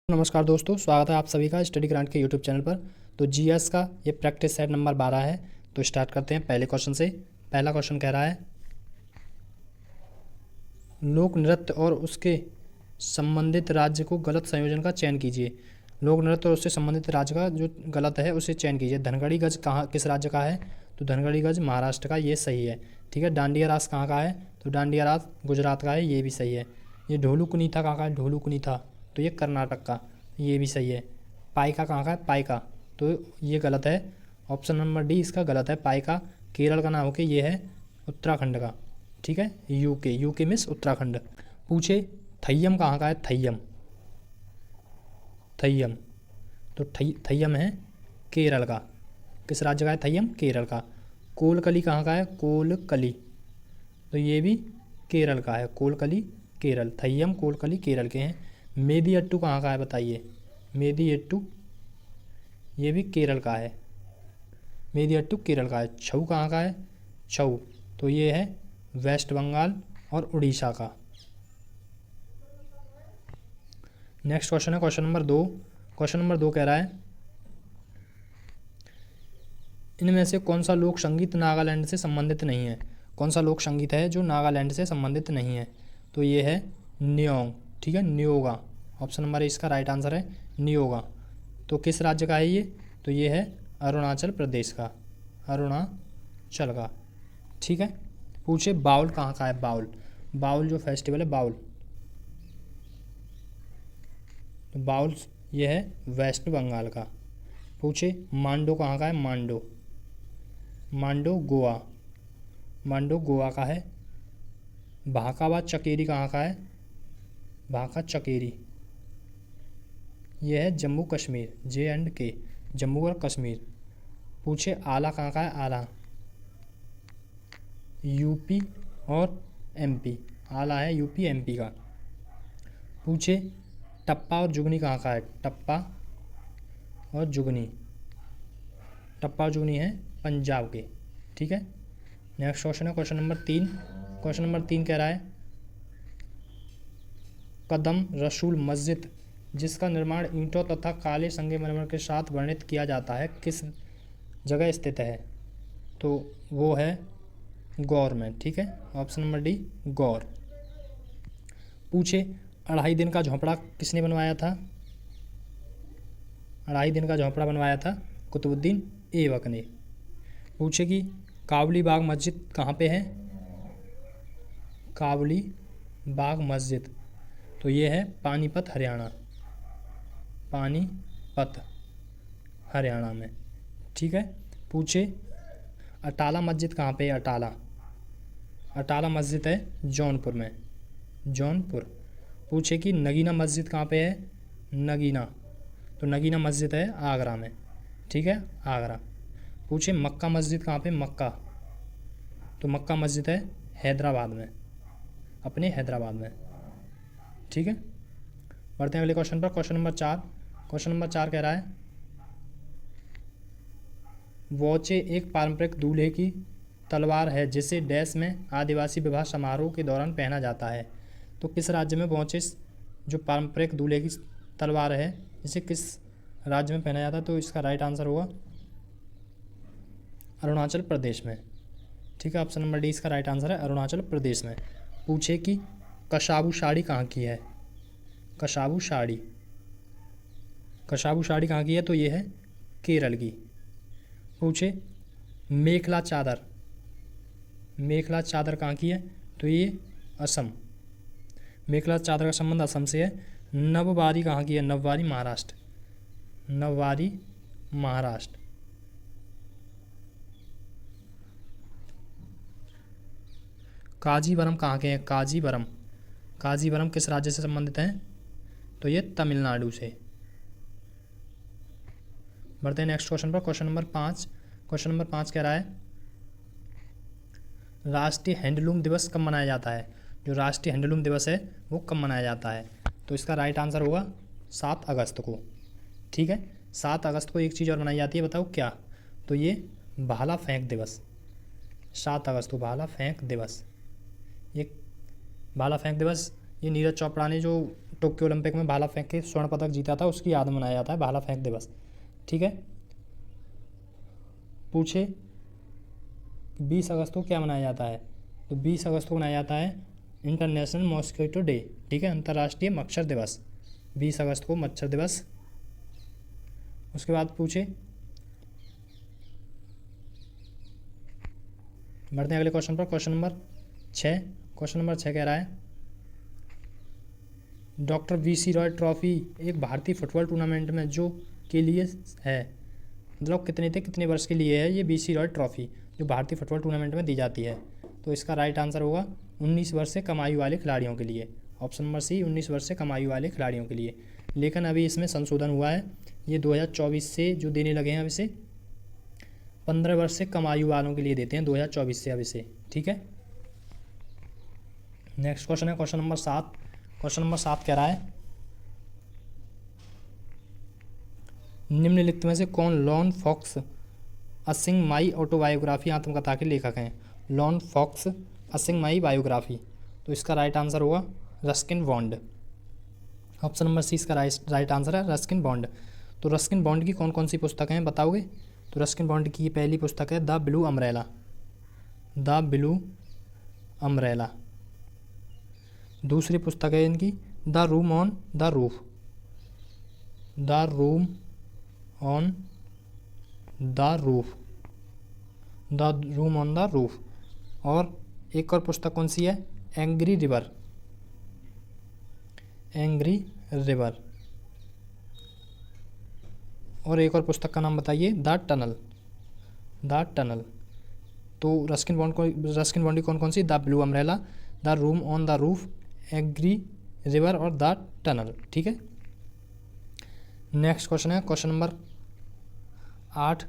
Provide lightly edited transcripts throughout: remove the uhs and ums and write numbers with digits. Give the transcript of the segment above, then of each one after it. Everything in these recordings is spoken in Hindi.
नमस्कार दोस्तों, स्वागत है आप सभी का स्टडी ग्रांट के यूट्यूब चैनल पर। तो जीएस का ये प्रैक्टिस सेट नंबर 12 है। तो स्टार्ट करते हैं पहले क्वेश्चन से। पहला क्वेश्चन कह रहा है, लोक नृत्य और उसके संबंधित राज्य को गलत संयोजन का चयन कीजिए। लोक नृत्य और उससे संबंधित राज्य का जो गलत है उसे चयन कीजिए। धनगढ़ी गज कहाँ किस राज्य का है? तो धनगढ़ी गज महाराष्ट्र का, ये सही है। ठीक है। डांडिया रास कहाँ का है? तो डांडिया रास गुजरात का है, ये भी सही है। ये ढोलू कुनीथा कहाँ का है? ढोलू कुनीथा तो ये कर्नाटक का, ये भी सही है। पाइका कहाँ का है? पाइका तो ये गलत है। ऑप्शन नंबर डी इसका गलत है। पाइका केरल का ना होके ये है उत्तराखंड का। ठीक है। UK, UK means Uttarakhand. पूछे थय्यम कहाँ का है? थय्यम, थय्यम तो थय्यम है केरल का। किस राज्य का है थय्यम? केरल का। कोलकली कहाँ का है? कोलकली तो ये भी केरल का है। कोलकली केरल, थय्यम कोलकली केरल के हैं। मेदियट्टू कहाँ का है बताइए? मेदियट्टू ये भी केरल का है। मेदियट्टू केरल का है। छऊ कहाँ का है? छऊ तो ये है वेस्ट बंगाल और उड़ीसा का। नेक्स्ट क्वेश्चन है क्वेश्चन नंबर 2। क्वेश्चन नंबर 2 कह रहा है, इनमें से कौन सा लोक संगीत नागालैंड से संबंधित नहीं है? कौन सा लोक संगीत है जो नागालैंड से संबंधित नहीं है? तो ये है न्योंग। ठीक है, न्योगा। ऑप्शन नंबर ए इसका राइट आंसर है, न्योगा। तो किस राज्य का है ये? तो ये है अरुणाचल प्रदेश का, अरुणाचल का। ठीक है। पूछे बाउल कहाँ का है? बाउल, बाउल जो फेस्टिवल है बाउल, तो बाउल ये है वेस्ट बंगाल का। पूछे मांडो कहाँ का है? मांडो, मांडो गोवा, मांडो गोवा का है। भाका चकेरी कहाँ का है? भाका चकेरी यह है जम्मू कश्मीर, J&K, जम्मू और कश्मीर। पूछे आला कहाँ का है? आला यूपी और एमपी, आला है यूपी एमपी का। पूछे टप्पा और जुगनी कहाँ का है? टप्पा और जुगनी, टप्पा और जुगनी है पंजाब के। ठीक है। नेक्स्ट क्वेश्चन है क्वेश्चन नंबर 3। क्वेश्चन नंबर 3 कह रहा है, कदम रसूल मस्जिद जिसका निर्माण ईंटों तथा काले संगमरमर के साथ वर्णित किया जाता है किस जगह स्थित है? तो वो है गौर में। ठीक है। ऑप्शन नंबर डी गौर। पूछे 2.5 दिन का झोंपड़ा किसने बनवाया था? 2.5 दिन का झोंपड़ा बनवाया था कुतुबुद्दीन ऐबक ने। पूछे कि काबुली बाग मस्जिद कहाँ पे है? काबुली बाग मस्जिद तो ये है पानीपत हरियाणा, पानीपत हरियाणा में। ठीक है। पूछे अटाला मस्जिद कहाँ पे है? अटाला, अटाला मस्जिद है जौनपुर में, जौनपुर। पूछे कि नगीना मस्जिद कहाँ पे है? नगीना तो नगीना मस्जिद है आगरा में। ठीक है, आगरा। पूछे मक्का मस्जिद कहाँ पे? मक्का तो मक्का मस्जिद है हैदराबाद में, अपने हैदराबाद में। ठीक है। बढ़ते हैं अगले क्वेश्चन पर। Question number 4। क्वेश्चन नंबर 4 कह रहा है, वोचे एक पारंपरिक दूल्हे की तलवार है जिसे डैश में आदिवासी विवाह समारोह के दौरान पहना जाता है। तो किस राज्य में वोचे जो पारंपरिक दूल्हे की तलवार है इसे किस राज्य में पहना जाता है? तो इसका राइट आंसर होगा अरुणाचल प्रदेश में। ठीक है। ऑप्शन नंबर डी इसका राइट आंसर है, अरुणाचल प्रदेश में। पूछे कि कशाबू साड़ी कहाँ की है? कशाबू साड़ी, कशाबू साड़ी कहाँ की है? तो ये है केरल की। पूछे मेखला चादर, मेखला चादर कहाँ की है? तो ये असम, मेखला चादर का संबंध असम से है। नववारी कहाँ की है? नववारी महाराष्ट्र, नववारी महाराष्ट्र। काजीवरम कहाँ के हैं? काजीवरम, काजीवरम किस राज्य से संबंधित हैं? तो ये तमिलनाडु से। बढ़ते हैं नेक्स्ट क्वेश्चन पर। Question number 5। क्वेश्चन नंबर 5 कह रहा है, राष्ट्रीय हैंडलूम दिवस कब मनाया जाता है? जो राष्ट्रीय हैंडलूम दिवस है वो कब मनाया जाता है? तो इसका राइट आंसर होगा 7 अगस्त को। ठीक है। 7 अगस्त को एक चीज़ और मनाई जाती है, बताओ क्या? तो ये भाला फेंक दिवस, 7 अगस्त को भाला फेंक दिवस। ये भाला फेंक दिवस ये नीरज चोपड़ा ने जो टोक्यो ओलंपिक में भाला फेंक के स्वर्ण पदक जीता था उसकी याद में मनाया जाता है भाला फेंक दिवस। ठीक है। पूछे 20 अगस्त को क्या मनाया जाता है, तो 20 अगस्त को मनाया जाता है इंटरनेशनल मॉस्किटो डे। ठीक है, अंतर्राष्ट्रीय मच्छर दिवस, 20 अगस्त को मच्छर दिवस। उसके बाद पूछे, बढ़ते हैं अगले क्वेश्चन पर। Question number 6। क्वेश्चन नंबर 6 कह रहा है डॉक्टर वीसी रॉय ट्रॉफी एक भारतीय फुटबॉल टूर्नामेंट में जो के लिए है, मतलब कितने वर्ष के लिए है ये वीसी रॉय ट्रॉफी जो भारतीय फुटबॉल टूर्नामेंट में दी जाती है। तो इसका राइट आंसर होगा 19 वर्ष से कम आयु वाले खिलाड़ियों के लिए। ऑप्शन नंबर सी, 19 वर्ष से कम आयु वाले खिलाड़ियों के लिए। लेकिन अभी इसमें संशोधन हुआ है, ये 2024 से जो देने लगे हैं अब इसे 15 वर्ष से कम आयु वालों के लिए देते हैं 2024 से अब इसे। ठीक है। नेक्स्ट क्वेश्चन है क्वेश्चन नंबर 7। क्वेश्चन नंबर 7 कह रहा है निम्नलिखित में से कौन lone fox dancing my autobiography आत्मकथा के लेखक हैं। Lone fox dancing my biography, तो इसका राइट आंसर होगा Ruskin Bond. Option number C इसका राइट आंसर है रस्किन बॉन्ड। तो रस्किन बॉन्ड की कौन कौन सी पुस्तकें हैं बताओगे। तो रस्किन बॉन्ड की पहली पुस्तक है the blue umbrella, the blue umbrella. दूसरी पुस्तक है इनकी the room on the roof, the room on the roof, the room on the roof. और एक और पुस्तक कौन सी है, एंग्री रिवर, एंग्री रिवर। और एक और पुस्तक का नाम बताइए, द टनल, द टनल। तो रस्किन बॉन्ड की कौन कौन सी, the blue umbrella, the room on the roof, angry river और द टनल। ठीक है। नेक्स्ट क्वेश्चन है क्वेश्चन नंबर 8।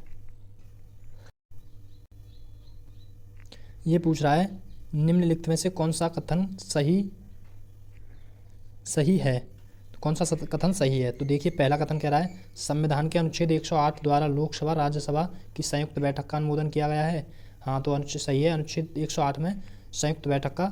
ये पूछ रहा है निम्नलिखित में से कौन सा कथन सही है। तो कौन सा कथन सही है, तो देखिए पहला कथन कह रहा है संविधान के अनुच्छेद 108 द्वारा लोकसभा राज्यसभा की संयुक्त बैठक का अनुमोदन किया गया है। हाँ, तो अनुच्छेद सही है, अनुच्छेद 108 में संयुक्त बैठक का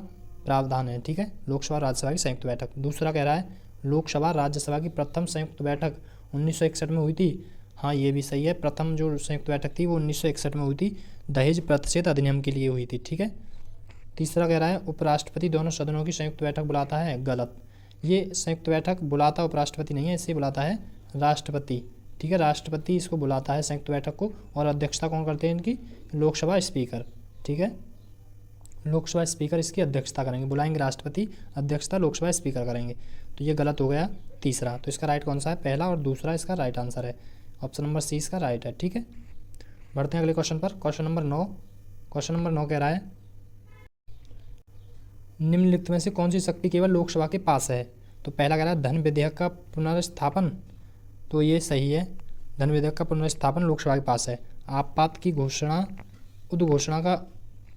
प्रावधान है। ठीक है, लोकसभा राज्यसभा की संयुक्त बैठक। दूसरा कह रहा है लोकसभा राज्यसभा की प्रथम संयुक्त बैठक 1961 में हुई थी। हाँ, ये भी सही है, प्रथम जो संयुक्त बैठक थी वो 1961 में हुई थी, दहेज प्रतिषेध अधिनियम के लिए हुई थी। ठीक है। तीसरा कह रहा है उपराष्ट्रपति दोनों सदनों की संयुक्त बैठक बुलाता है, गलत। ये संयुक्त बैठक बुलाता उपराष्ट्रपति नहीं है, इसे बुलाता है राष्ट्रपति। ठीक है, राष्ट्रपति इसको बुलाता है संयुक्त बैठक को, और अध्यक्षता कौन करते हैं इनकी, लोकसभा स्पीकर। ठीक है, लोकसभा स्पीकर इसकी अध्यक्षता करेंगे, बुलाएंगे राष्ट्रपति, अध्यक्षता लोकसभा स्पीकर करेंगे। तो ये गलत हो गया तीसरा। तो इसका राइट कौन सा है, पहला, और दूसरा इसका राइट आंसर है। ऑप्शन नंबर सी इसका राइट है। ठीक है, बढ़ते हैं अगले क्वेश्चन पर। Question number 9। क्वेश्चन नंबर 9 कह रहा है निम्नलिखित में से कौन सी शक्ति केवल लोकसभा के पास है। तो पहला कह रहा है धन विधेयक का पुनर्स्थापन, तो ये सही है, धन विधेयक का पुनर्स्थापन लोकसभा के पास है। आपात की घोषणा, उद्घोषणा का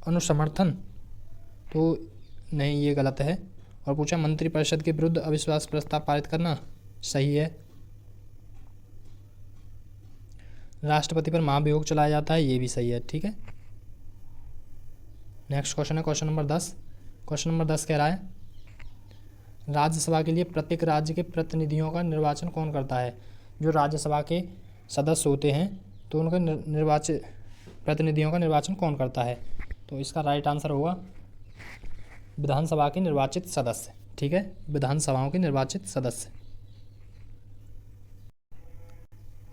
अनुसमर्थन, तो नहीं, ये गलत है। और पूछा मंत्रिपरिषद के विरुद्ध अविश्वास प्रस्ताव पारित करना, सही है। राष्ट्रपति पर महाभियोग चलाया जाता है, ये भी सही है। ठीक है। नेक्स्ट क्वेश्चन है क्वेश्चन नंबर 10। क्वेश्चन नंबर 10 कह रहा है राज्यसभा के लिए प्रत्येक राज्य के प्रतिनिधियों का निर्वाचन कौन करता है। जो राज्यसभा के सदस्य होते हैं तो उनका निर्वाचित प्रतिनिधियों का निर्वाचन कौन करता है। तो इसका राइट आंसर होगा विधानसभा के निर्वाचित सदस्य। ठीक है, विधानसभाओं के निर्वाचित सदस्य।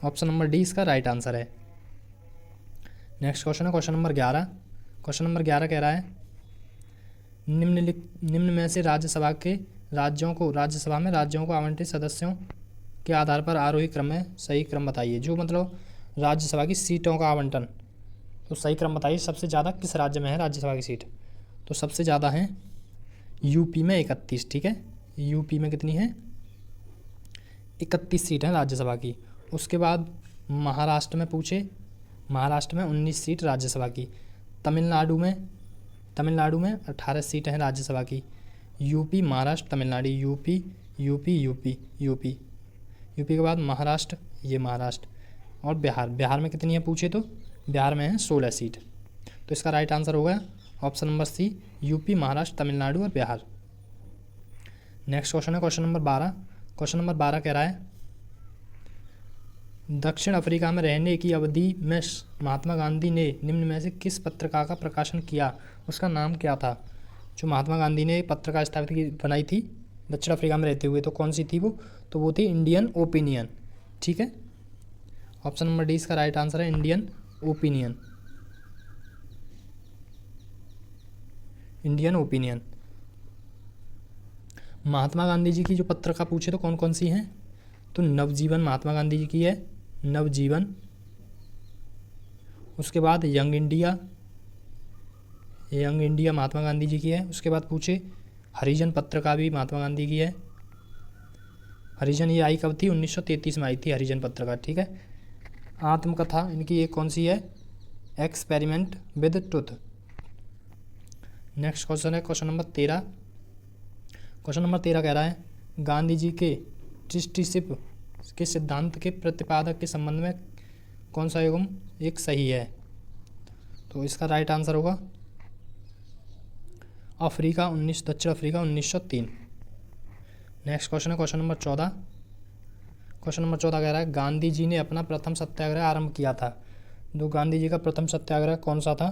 ऑप्शन नंबर डी इसका राइट आंसर है। नेक्स्ट क्वेश्चन है क्वेश्चन नंबर 11। क्वेश्चन नंबर 11 कह रहा है निम्न में से राज्यसभा में राज्यों को आवंटित सदस्यों के आधार पर आरोही क्रम में सही क्रम बताइए। जो मतलब राज्यसभा की सीटों का आवंटन, तो सही क्रम बताइए। सबसे ज़्यादा किस राज्य में है राज्यसभा की सीट, तो सबसे ज़्यादा है यूपी में 31। ठीक है, यूपी में कितनी है, 31 सीट है राज्यसभा की। उसके बाद महाराष्ट्र में पूछे, महाराष्ट्र में 19 सीट राज्यसभा की। तमिलनाडु में 18 सीट हैं राज्यसभा की। यूपी, महाराष्ट्र, तमिलनाडु, यूपी के बाद महाराष्ट्र, ये महाराष्ट्र, और बिहार में कितनी है पूछे तो बिहार में है 16 सीट। तो इसका राइट आंसर होगा option number C, UP, Maharashtra, Tamil Nadu और बिहार। नेक्स्ट क्वेश्चन है क्वेश्चन नंबर 12। क्वेश्चन नंबर 12 कह रहा है दक्षिण अफ्रीका में रहने की अवधि में महात्मा गांधी ने निम्न में से किस पत्रिका का प्रकाशन किया, उसका नाम क्या था। जो महात्मा गांधी ने पत्रिका बनाई थी दक्षिण अफ्रीका में रहते हुए, तो कौन सी थी वो, तो वो थी इंडियन ओपिनियन। ठीक है, ऑप्शन नंबर डी इसका राइट आंसर है, Indian opinion. Indian opinion. Mahatma Gandhi ji की जो पत्रिका पूछे तो कौन कौन सी हैं, तो नवजीवन महात्मा गांधी जी की है, नवजीवन। उसके बाद यंग इंडिया, यंग इंडिया महात्मा गांधी जी की है। उसके बाद पूछे हरिजन पत्रिका भी महात्मा गांधी की है। हरिजन ये आई कब थी, 1933 में आई थी हरिजन पत्रिका। ठीक है, आत्मकथा इनकी एक कौन सी है, experiment with truth. Next question है क्वेश्चन नंबर 13। क्वेश्चन नंबर 13 कह रहा है गांधी जी के ट्रस्टीशिप के सिद्धांत के प्रतिपादक के संबंध में कौन सा युग्म एक सही है, तो इसका राइट आंसर होगा अफ्रीका 19 दक्षिण अफ्रीका 1903। नेक्स्ट क्वेश्चन है क्वेश्चन नंबर 14। क्वेश्चन नंबर 14 कह रहा है गांधी जी ने अपना प्रथम सत्याग्रह आरंभ किया था। जो गांधी जी का प्रथम सत्याग्रह कौन सा था,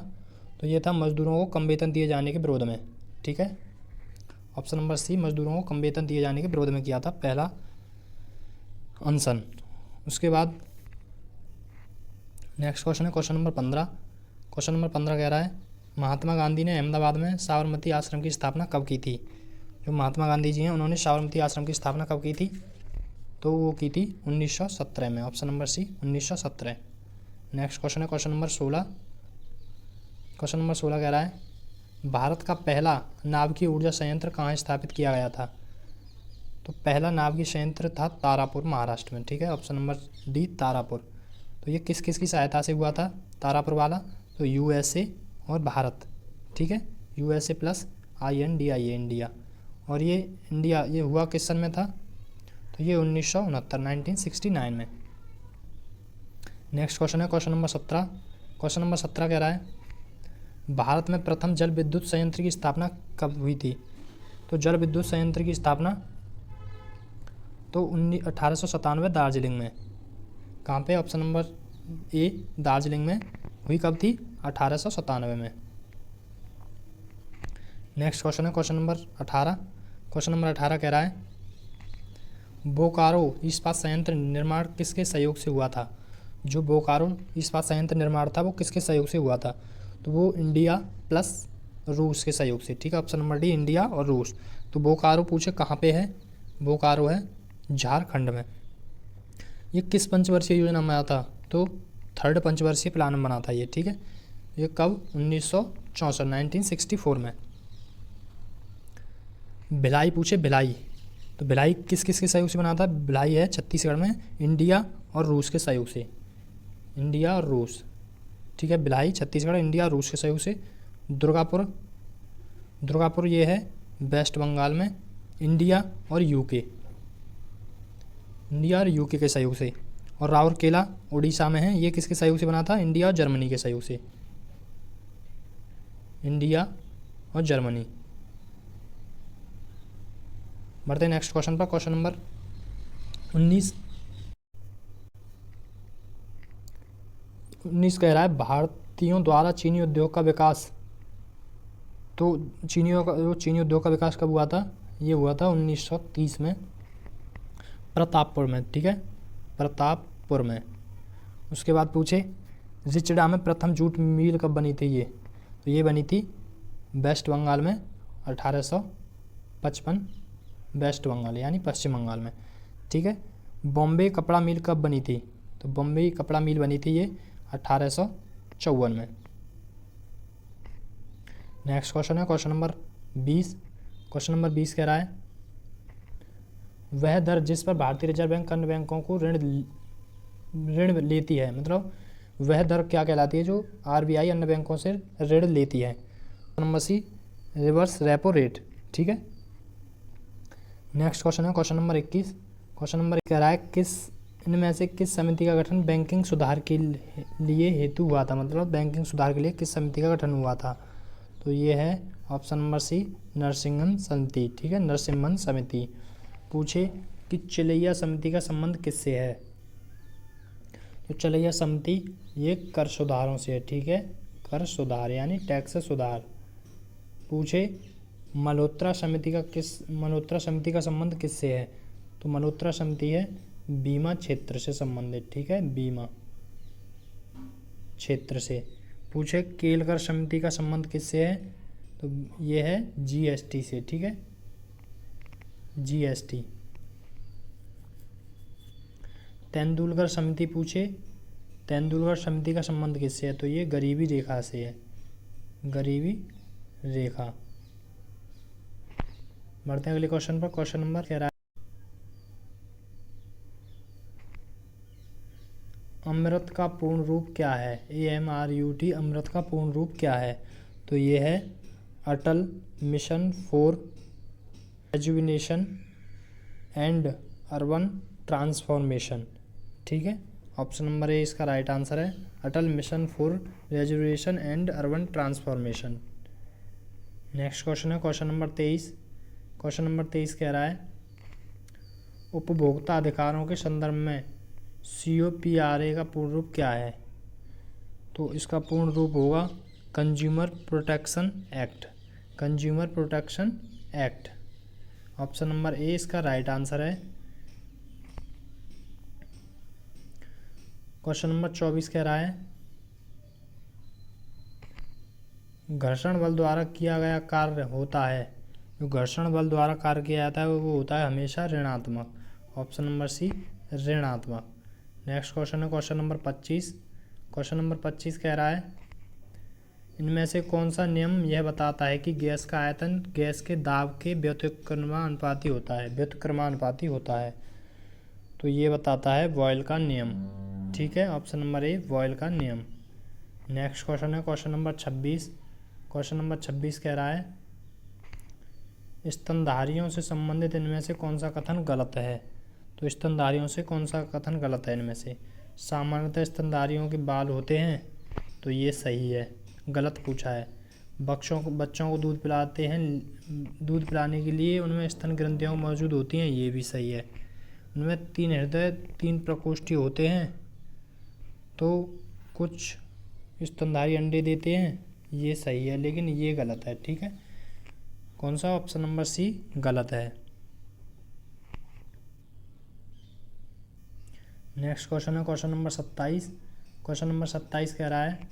तो ये था मजदूरों को कम वेतन दिए जाने के विरोध में। ठीक है, ऑप्शन नंबर सी, मजदूरों को कम वेतन दिए जाने के विरोध में किया था पहला अनशन। उसके बाद नेक्स्ट क्वेश्चन है क्वेश्चन नंबर 15। क्वेश्चन नंबर 15 कह रहा है महात्मा गांधी ने अहमदाबाद में साबरमती आश्रम की स्थापना कब की थी। जो महात्मा गांधी जी हैं उन्होंने साबरमती आश्रम की स्थापना कब की थी, तो वो की थी 1917 में। Option number C 1917। Next question है क्वेश्चन नंबर 16। क्वेश्चन नंबर 16 कह रहा है भारत का पहला नाभिकीय ऊर्जा संयंत्र कहाँ स्थापित किया गया था, तो पहला नाभिकीय संयंत्र था तारापुर महाराष्ट्र में। ठीक है, ऑप्शन नंबर डी तारापुर। तो ये किस किस की सहायता से हुआ था तारापुर वाला, तो यूएसए और भारत। ठीक है, यूएसए प्लस INDIA इंडिया। और ये इंडिया ये हुआ किस सन में था, तो ये 1969 में। नेक्स्ट क्वेश्चन है क्वेश्चन नंबर 17। क्वेश्चन नंबर 17 कह रहा है भारत में प्रथम जल विद्युत संयंत्र की स्थापना कब हुई थी, तो जल विद्युत संयंत्र की स्थापना तो 1897 दार्जिलिंग में। कहाँ पे, ऑप्शन नंबर ए दार्जिलिंग में हुई कब थी, 1897 में। नेक्स्ट क्वेश्चन है क्वेश्चन नंबर 18। क्वेश्चन नंबर 18 कह रहा है बोकारो इस्पात संयंत्र निर्माण किसके सहयोग से हुआ था। जो बोकारो इस्पात संयंत्र निर्माण था वो किसके सहयोग से हुआ था, तो वो इंडिया प्लस रूस के सहयोग से। ठीक है, ऑप्शन नंबर डी इंडिया और रूस। तो बोकारो पूछे कहाँ पे है, बोकारो है झारखंड में। ये किस पंचवर्षीय योजना में आया था, तो थर्ड पंचवर्षीय प्लान में बना था ये। ठीक है, ये कब, 1964 में। भिलाई पूछे भिलाई, तो भिलाई किस किस के सहयोग से बना था, भिलाई है छत्तीसगढ़ में, इंडिया और रूस के सहयोग से। इंडिया और रूस। ठीक है, भिलाई छत्तीसगढ़, इंडिया और रूस के सहयोग से। दुर्गापुर ये है वेस्ट बंगाल में, इंडिया और यूके, इंडिया और यूके के सहयोग से। और राउरकेला उड़ीसा में है, ये किसके सहयोग से बना था, इंडिया और जर्मनी के सहयोग से। इंडिया और जर्मनी। बढ़ते नेक्स्ट क्वेश्चन पर। क्वेश्चन नंबर 19 कह रहा है भारतीयों द्वारा चीनी उद्योग का विकास, तो चीनी उद्योग का विकास कब हुआ था, ये हुआ था 1930 में प्रतापपुर में। ठीक है, प्रतापपुर में। उसके बाद पूछे रिचडा में प्रथम जूट मिल कब बनी थी ये, तो ये बनी थी वेस्ट बंगाल में 1855, वेस्ट बंगाल यानी पश्चिम बंगाल में। ठीक है, बॉम्बे कपड़ा मिल कब बनी थी, तो बॉम्बे कपड़ा मिल बनी थी ये 1854 में। नेक्स्ट क्वेश्चन है क्वेश्चन नंबर 20। क्वेश्चन नंबर 20 कह रहा है वह दर जिस पर भारतीय रिजर्व बैंक अन्य बैंकों को ऋण लेती है, मतलब वह दर क्या कहलाती है जो RBI अन्य बैंकों से ऋण लेती है। Number C reverse repo rate. ठीक है, नेक्स्ट क्वेश्चन है क्वेश्चन नंबर 21। क्वेश्चन नंबर कह रहा है इनमें से किस समिति का गठन बैंकिंग सुधार के लिए हेतु हुआ था, मतलब बैंकिंग सुधार के लिए किस समिति का गठन हुआ था, तो ये है ऑप्शन नंबर सी नरसिंहन समिति, ठीक है, नरसिम्हन समिति। पूछे कि चिलैया समिति का संबंध किससे है? तो चिलैया समिति ये कर सुधारों से है, ठीक है, कर सुधार यानी टैक्स सुधार। पूछे मल्होत्रा समिति का संबंध किससे है? तो मल्होत्रा समिति है बीमा क्षेत्र से संबंधित, ठीक है, बीमा क्षेत्र से। पूछे केलकर समिति का संबंध किससे है? तो ये है जीएसटी से, ठीक है, जीएसटी। तेंदुलकर समिति, पूछे तेंदुलकर समिति का संबंध किससे है? तो ये गरीबी रेखा से है, गरीबी रेखा। बढ़ते हैं अगले क्वेश्चन पर। क्वेश्चन नंबर कह रहा है अमृत का पूर्ण रूप क्या है? AMRUT अमृत का पूर्ण रूप क्या है? तो ये है Atal mission for rejuvenation and urban transformation, ठीक है। ऑप्शन नंबर ए इसका राइट आंसर है, Atal mission for rejuvenation and urban transformation. Next question है क्वेश्चन नंबर 23। क्वेश्चन नंबर 23 कह रहा है उपभोक्ता अधिकारों के संदर्भ में COPRA का पूर्ण रूप क्या है? तो इसका पूर्ण रूप होगा consumer protection act, consumer protection act. Option number A इसका राइट आंसर है। क्वेश्चन नंबर 24 कह रहा है घर्षण बल द्वारा किया गया कार्य होता है, जो घर्षण बल द्वारा कार्य किया जाता है वो होता है हमेशा ऋणात्मक। ऑप्शन नंबर सी ऋणात्मक। नेक्स्ट क्वेश्चन है क्वेश्चन नंबर 25। क्वेश्चन नंबर 25 कह रहा है इनमें से कौन सा नियम यह बताता है कि गैस का आयतन गैस के दाब के व्युत्क्रमानुपाती होता है, व्युत्क्रमानुपाती होता है? तो ये बताता है बॉयल का नियम, ठीक है, ऑप्शन नंबर ए बॉयल का नियम। नेक्स्ट क्वेश्चन है क्वेश्चन नंबर 26। क्वेश्चन नंबर 26 कह रहा है स्तनधारियों से संबंधित इनमें से कौन सा कथन गलत है? तो स्तनधारियों से कौन सा कथन गलत है इनमें से? सामान्यतः स्तनधारियों के बाल होते हैं, तो ये सही है, गलत पूछा है। बच्चों को दूध पिलाते हैं, दूध पिलाने के लिए उनमें स्तन ग्रंथियाँ मौजूद होती हैं, ये भी सही है। उनमें 3 हृदय 3 प्रकोष्ठी होते हैं, तो कुछ स्तनधारी अंडे देते हैं, ये सही है, लेकिन ये गलत है, ठीक है। कौन सा? ऑप्शन नंबर सी गलत है। नेक्स्ट क्वेश्चन है क्वेश्चन नंबर 27। क्वेश्चन नंबर 27 कह रहा है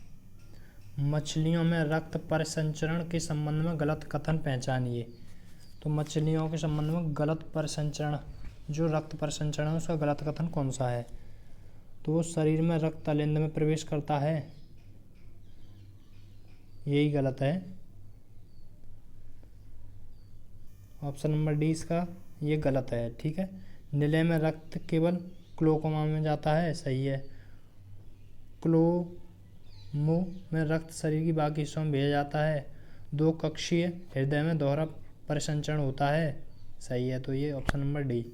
मछलियों में रक्त परिसंचरण के संबंध में गलत कथन पहचानिए। तो मछलियों के संबंध में गलत परिसंचरण, जो रक्त परिसंचरण है उसका गलत कथन कौन सा है? तो वो शरीर में रक्त तालिंद में प्रवेश करता है, यही गलत है। ऑप्शन नंबर डी इसका ये गलत है, ठीक है। निलय में रक्त केवल क्लोकोमा में जाता है, सही है। क्लोमो में रक्त शरीर की बाकी हिस्सों में भेजा जाता है। 2 कक्षीय हृदय में दोहरा परिसंचरण होता है, सही है, तो ये option number D.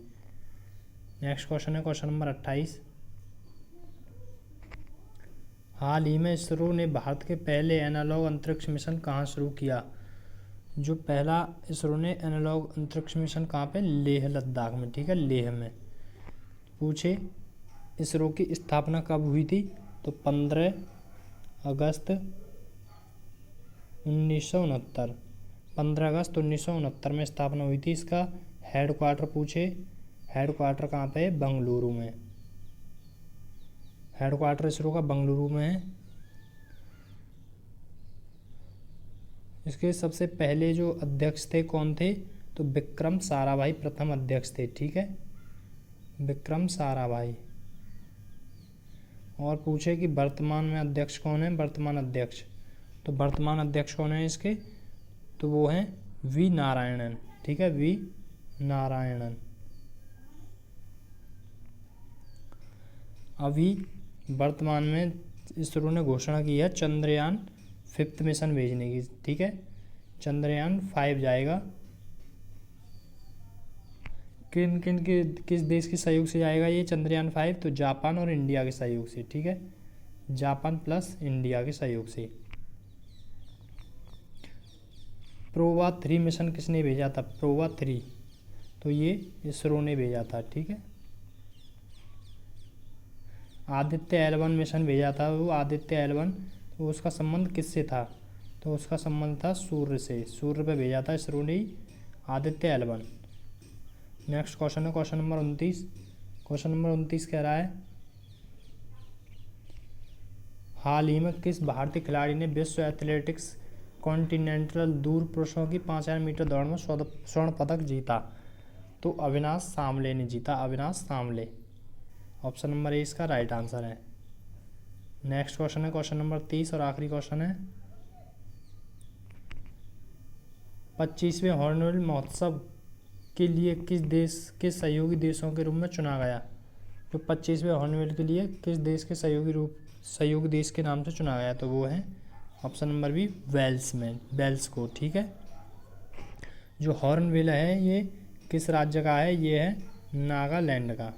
Next question है क्वेश्चन नंबर 28। हाल ही में इसरो ने भारत के पहले एनालॉग अंतरिक्ष मिशन कहाँ शुरू किया? जो पहला इसरो ने एनालॉग अंतरिक्ष मिशन कहाँ पे? लेह लद्दाख में, ठीक है, लेह में। पूछे इसरो की स्थापना कब हुई थी? तो 15 अगस्त 1969, 15 अगस्त 1969 में स्थापना हुई थी। इसका हेडक्वार्टर, पूछे हेडक्वार्टर कहाँ पे है? बंगलुरु में। हेडक्वार्टर इसरो का बंगलुरु में है। इसके सबसे पहले जो अध्यक्ष थे कौन थे? तो विक्रम साराभाई प्रथम अध्यक्ष थे, ठीक है, विक्रम साराभाई। और पूछे कि वर्तमान में अध्यक्ष कौन है? वर्तमान अध्यक्ष, तो वर्तमान अध्यक्ष कौन है इसके? तो वो हैं वी नारायणन, ठीक है, वी नारायणन। अभी वर्तमान में इसरो ने घोषणा की है चंद्रयान 5th मिशन भेजने की, ठीक है, चंद्रयान 5 जाएगा। किस देश के सहयोग से जाएगा ये चंद्रयान 5? तो जापान और इंडिया के सहयोग से, ठीक है, जापान प्लस इंडिया के सहयोग से। प्रोवा 3 मिशन किसने भेजा था? प्रोवा 3 तो ये इसरो ने भेजा था, ठीक है। आदित्य L1 मिशन भेजा था, वो आदित्य L1 तो उसका संबंध किससे था? तो उसका संबंध था सूर्य से, सूर्य पे भेजा था इसरो ने आदित्य L1। नेक्स्ट क्वेश्चन है क्वेश्चन नंबर 29। क्वेश्चन नंबर 29 कह रहा है हाल ही में किस भारतीय खिलाड़ी ने विश्व एथलेटिक्स कॉन्टिनेंटल दूर पुरुषों की 5000 मीटर दौड़ में स्वर्ण पदक जीता? तो अविनाश सांवले ने जीता, अविनाश सांवले। ऑप्शन नंबर ए इसका राइट आंसर है। नेक्स्ट क्वेश्चन है क्वेश्चन नंबर 30 और आखिरी क्वेश्चन है 25वें हॉर्नबिल महोत्सव के लिए किस देश के सहयोगी देशों के रूप में चुना गया? तो 25वें हॉर्नबिल के लिए किस देश के सहयोगी देश के नाम से चुना गया? तो वो है ऑप्शन नंबर बी वेल्स को, ठीक है। जो हॉर्नबिल है ये किस राज्य का है? ये है नागालैंड का।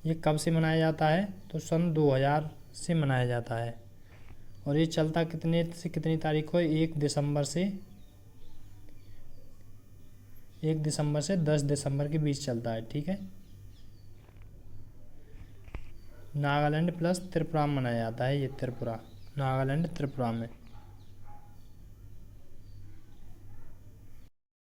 ये कब से मनाया जाता है? तो सन 2000 से मनाया जाता है और ये चलता कितने से कितनी तारीख को? 1 दिसंबर से 10 दिसंबर के बीच चलता है, ठीक है। नागालैंड प्लस त्रिपुरा में मनाया जाता है ये, त्रिपुरा, नागालैंड त्रिपुरा में।